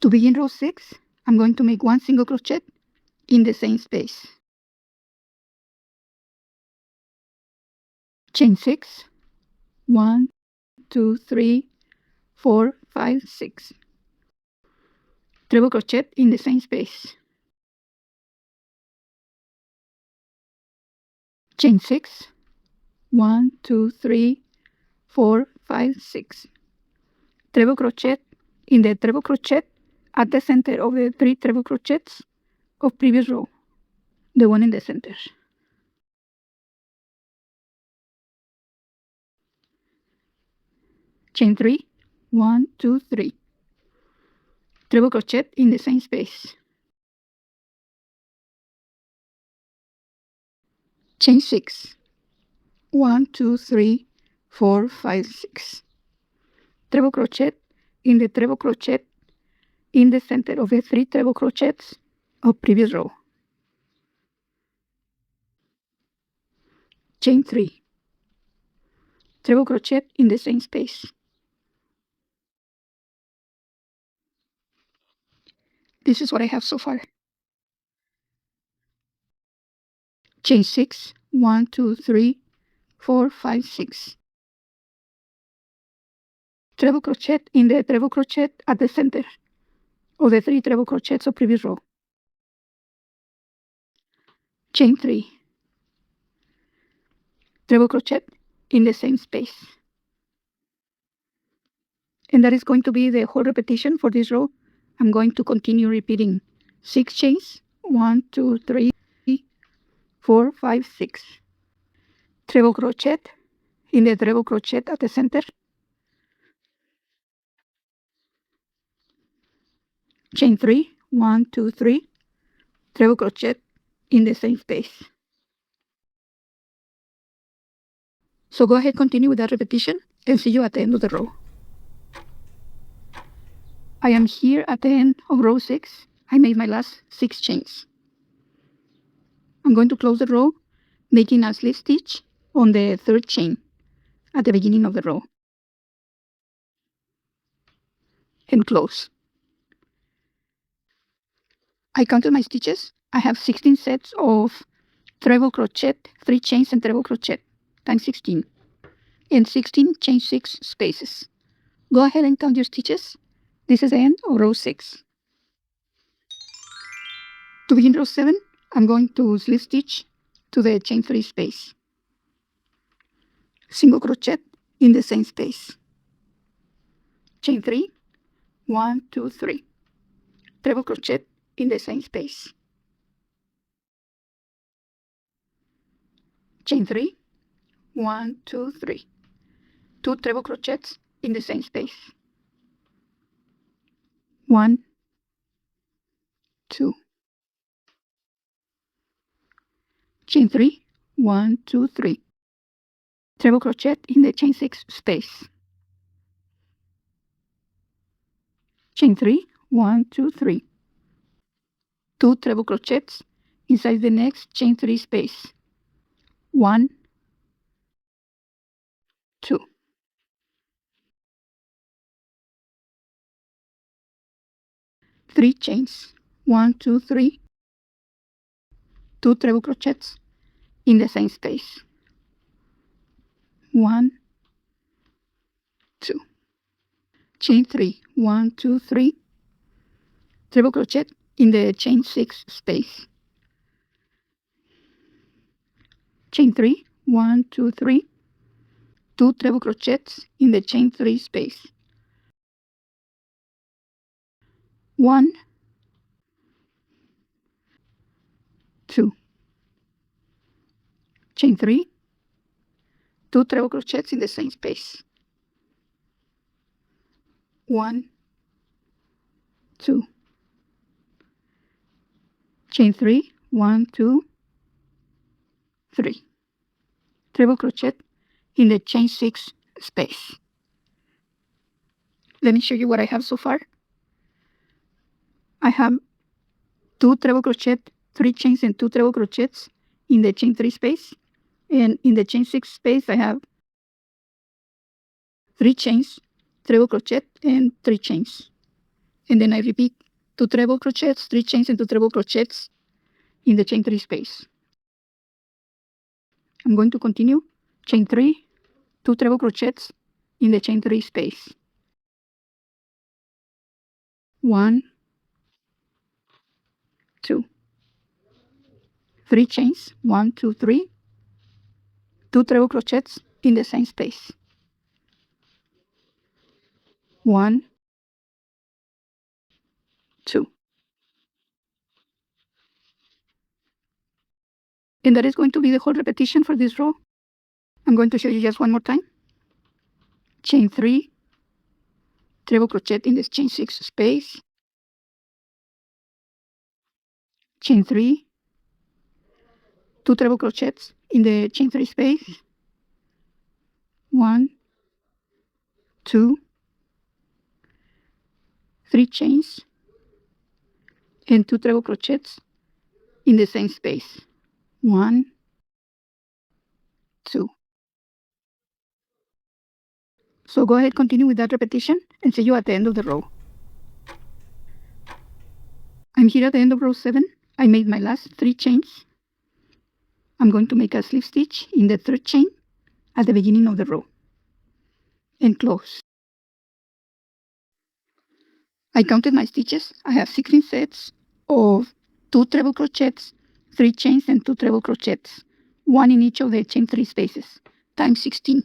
To begin row 6, I'm going to make 1 single crochet in the same space. Chain 6, 1, 2, 3, 4, 5, 6. Treble crochet in the same space. Chain 6, 1, 2, 3, 4, 5, 6. Treble crochet in the treble crochet at the center of the 3 treble crochets of previous row, the one in the center. Chain 3, 1, 2, 3. Treble crochet in the same space. Chain 6, 1, 2, 3, 4, 5, 6. Treble crochet in the treble crochet in the center of the 3 treble crochets of previous row. Chain 3. Treble crochet in the same space. This is what I have so far. Chain 6, 1, 2, 3, 4, 5, 6. Treble crochet in the treble crochet at the center of the 3 treble crochets of previous row. Chain 3. Treble crochet in the same space. And that is going to be the whole repetition for this row. I'm going to continue repeating 6 chains, 1, 2, 3, 4, 5, 6. Treble crochet in the treble crochet at the center. Chain 3, 1, 2, 3. Treble crochet in the same space. So go ahead, continue with that repetition, and see you at the end of the row. I am here at the end of row 6. I made my last 6 chains. I'm going to close the row, making a slip stitch on the 3rd chain at the beginning of the row. And close. I counted my stitches. I have 16 sets of treble crochet, 3 chains and treble crochet, times 16, and 16 chain 6 spaces. Go ahead and count your stitches. This is the end of row 6. To begin row 7, I'm going to slip stitch to the chain 3 space. Single crochet in the same space. Chain 3, 1, 2, 3. Treble crochet in the same space. Chain 3, 1, 2, 3. 2 treble crochets in the same space. 1, 2. Chain 3, 1, 2, 3. Treble crochet in the chain 6 space. Chain 3, 1, 2, 3. 2 treble crochets inside the next chain 3 space. 1, 2. Three chains. 1, 2, 3. 2 treble crochets in the same space. 1, 2. Chain 3, 1, 2, 3. Treble crochet in the chain 6 space. Chain 3, 1, 2, 3. 2 treble crochets in the chain 3 space. 1, 2. Chain 3. 2 treble crochets in the same space. 1, 2. Chain 3, 1, 2, 3. Treble crochet in the chain 6 space. Let me show you what I have so far. I have 2 treble crochet, 3 chains and 2 treble crochets in the chain 3 space, and in the chain 6 space I have 3 chains, treble crochet, and 3 chains, and then I repeat 2 treble crochets, 3 chains and 2 treble crochets in the chain 3 space. I'm going to continue chain 3, 2 treble crochets in the chain 3 space. 1, 2, 3 chains, 1, 2, 3, 2 treble crochets in the same space. 1, 2. And that is going to be the whole repetition for this row. I'm going to show you just one more time. Chain 3, treble crochet in the chain 6 space. Chain 3, 2 treble crochets in the chain 3 space. 1, 2, 3 chains and 2 treble crochets in the same space. 1, 2. So go ahead, continue with that repetition and see you at the end of the row. I'm here at the end of row 7. I made my last 3 chains. I'm going to make a slip stitch in the 3rd chain at the beginning of the row and close. I counted my stitches. I have 16 sets of 2 treble crochets, 3 chains and 2 treble crochets, 1 in each of the chain 3 spaces, times 16.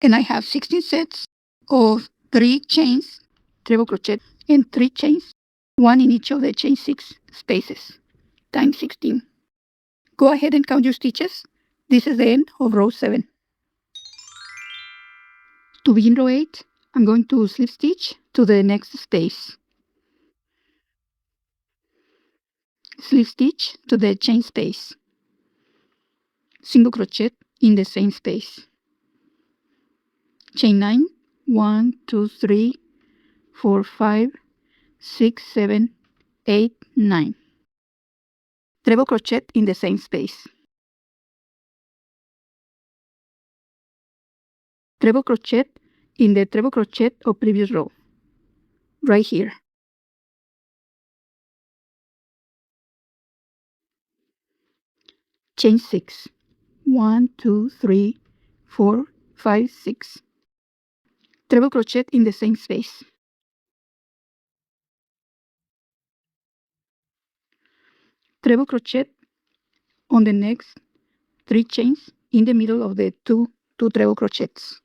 And I have 16 sets of 3 chains, treble crochet, and 3 chains, 1 in each of the chain 6 spaces, times 16. Go ahead and count your stitches. This is the end of row 7. To begin row 8, I'm going to slip stitch to the next space. Slip stitch to the chain space. Single crochet in the same space. Chain 9, 1, 2, 3, 4, 5, 6, 7, 8, 9. Treble crochet in the same space. Treble crochet in the treble crochet of previous row, right here. Chain 6, 1, 2, 3, 4, 5, 6. Treble crochet in the same space. Treble crochet on the next 3 chains in the middle of the two treble crochets.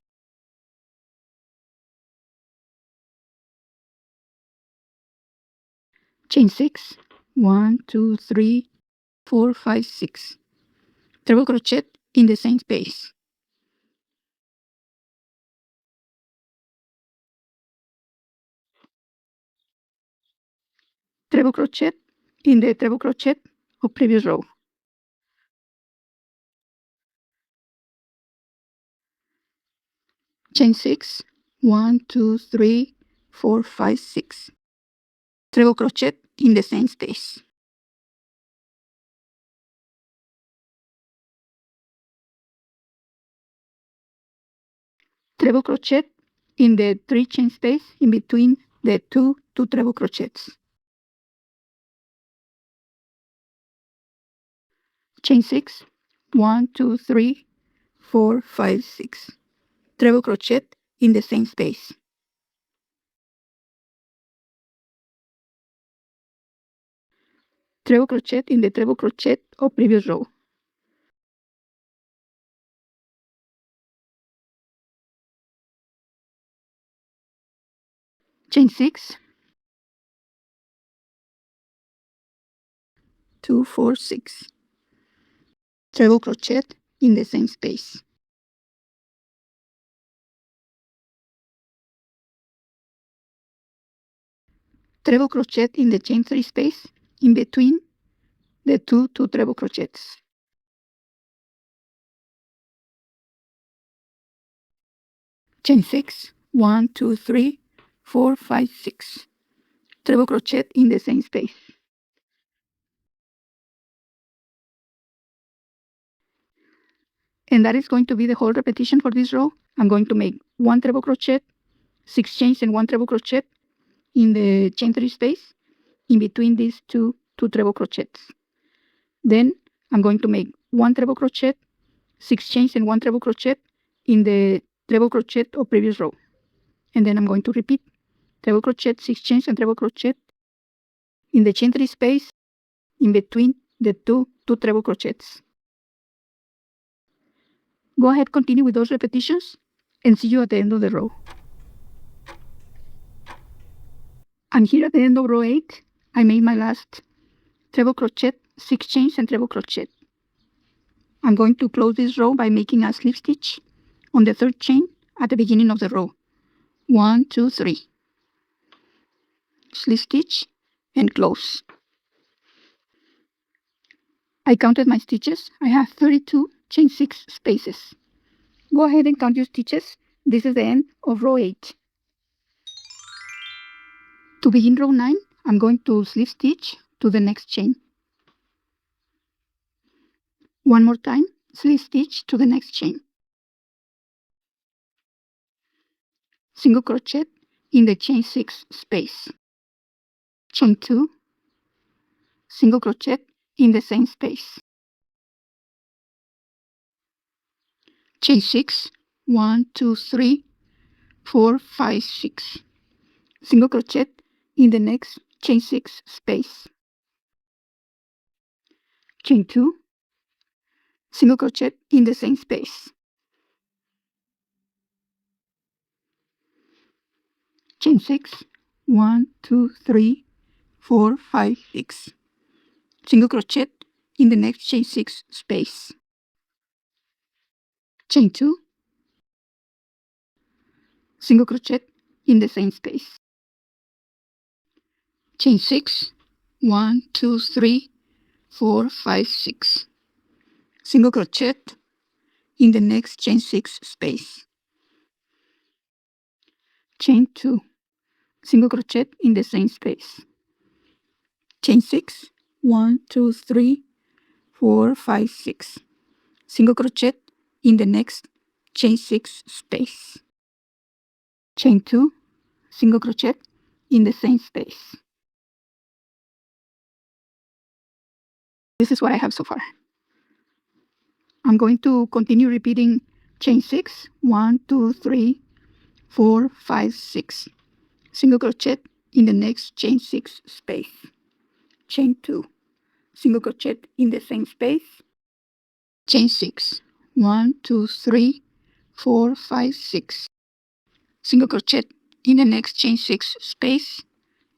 Chain 6, 1, 2, 3, 4, 5, 6. Treble crochet in the same space. Treble crochet in the treble crochet of previous row. Chain 6, 1, 2, 3, 4, 5, 6. Treble crochet in the same space. Treble crochet in the 3 chain space in between the two treble crochets. Chain 6, 1, 2, 3, 4, 5, 6. Treble crochet in the same space. Treble crochet in the treble crochet of previous row. Chain 6, 2, 4, 6. Treble crochet in the same space. Treble crochet in the chain 3 space in between the two treble crochets. Chain 6, 1, 2, 3, 4, 5, 6. Treble crochet in the same space. And that is going to be the whole repetition for this row. I'm going to make 1 treble crochet, 6 chains and 1 treble crochet, in the chain 3 space in between these two treble crochets. Then I'm going to make 1 treble crochet, 6 chains and 1 treble crochet in the treble crochet of previous row. And then I'm going to repeat treble crochet, 6 chains and treble crochet in the chain 3 space in between the two treble crochets. Go ahead, continue with those repetitions and see you at the end of the row. I'm here at the end of row 8. I made my last treble crochet, 6 chains and treble crochet. I'm going to close this row by making a slip stitch on the 3rd chain at the beginning of the row. 1, 2, 3. Slip stitch and close. I counted my stitches. I have 32 chain 6 spaces. Go ahead and count your stitches. This is the end of row 8. To begin row 9, I'm going to slip stitch to the next chain. One more time, slip stitch to the next chain. Single crochet in the chain 6 space. Chain 2, single crochet in the same space. Chain 6, 1, 2, 3, 4, 5, 6. Single crochet in the next chain 6 space. Chain 2, single crochet in the same space. Chain 6, 1, 2, 3, 4, 5, 6. Single crochet in the next chain 6 space. Chain 2, single crochet in the same space. Chain 6, 1, 2, 3, 4, 5, 6. Single crochet in the next chain 6 space. Chain 2, single crochet in the same space. Chain 6, 1, 2, 3, 4, 5, 6. Single crochet in the next chain 6 space. Chain 2, single crochet in the same space. This is what I have so far. I'm going to continue repeating chain 6, 1, 2, 3, 4, 5, 6. Single crochet in the next chain 6 space. Chain 2, single crochet in the same space. Chain 6, 1, 2, 3, 4, 5, 6. Single crochet in the next chain 6 space.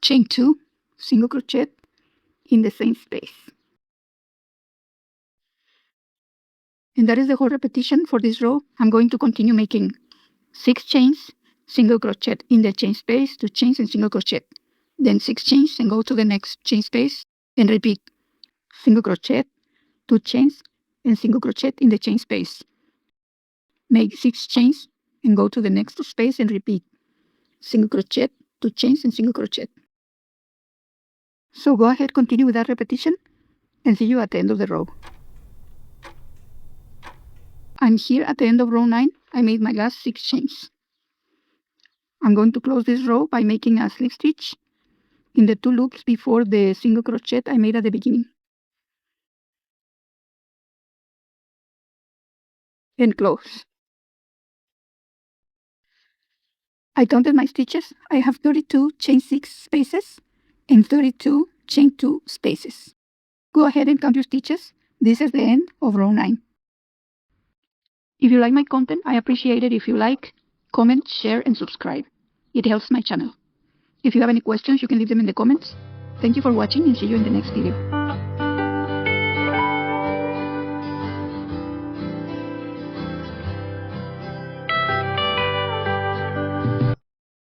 Chain 2, single crochet in the same space. And that is the whole repetition for this row. I'm going to continue making 6 chains, single crochet in the chain space, 2 chains and single crochet. Then 6 chains and go to the next chain space and repeat single crochet, 2 chains and single crochet in the chain space. Make 6 chains and go to the next space and repeat single crochet, 2 chains and single crochet. So go ahead, continue with that repetition and see you at the end of the row. I'm here at the end of row 9. I made my last 6 chains. I'm going to close this row by making a slip stitch in the 2 loops before the single crochet I made at the beginning. And close. I counted my stitches. I have 32 chain 6 spaces and 32 chain 2 spaces. Go ahead and count your stitches. This is the end of row 9. If you like my content, I appreciate it if you like, comment, share, and subscribe. It helps my channel. If you have any questions, you can leave them in the comments. Thank you for watching and see you in the next video.